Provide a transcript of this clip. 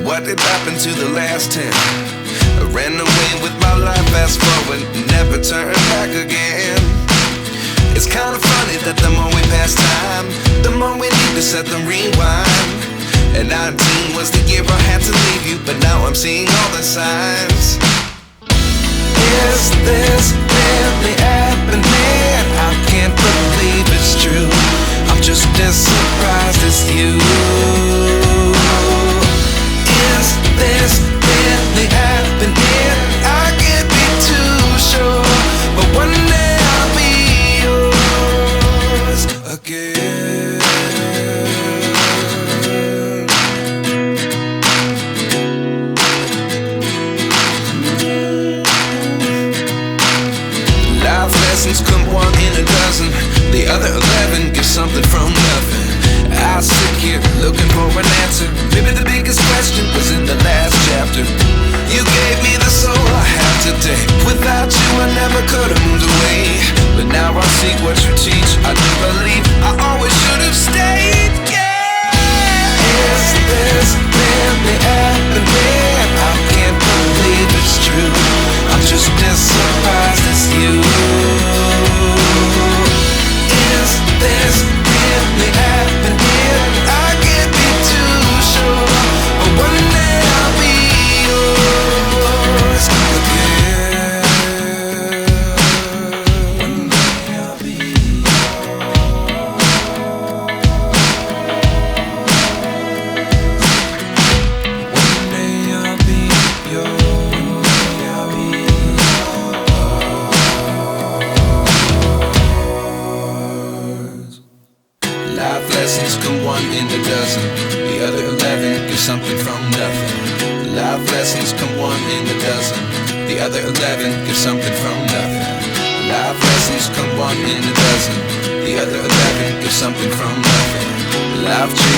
what did happen to the last 10? I ran away with my life, fast forward, never turn back again. It's kind of funny that the more we pass time, the more we need to set them rewind. And 19 was the year I had to leave you, but now I'm seeing all the signs. Is this really happening? I can't believe it's true. I'm just as surprised as you. Is this really happening? I can't be too sure, but one day I'll be yours again. Life lessons come one in a dozen. The other 11 get something from nothing. I sit here looking for an answer. Maybe the biggest question was in the last chapter. You gave me the soul I have today. Without you I never could have moved away. But now I see what you teach. I do believe I always should have stayed. Yeah. Is this really happening? I can't believe it's true. I'm just as surprised as you. Is this really happening? I can't be too sure, but one day I'll be yours again. One day I'll be yours. One day I'll be yours. One day I'll be yours. Life lessons come one in a dozen. The other 11 give something from nothing. Life lessons come one in a dozen. The other 11 give something from nothing. Life lessons come one in a dozen. The other 11 give something from nothing. Life changes.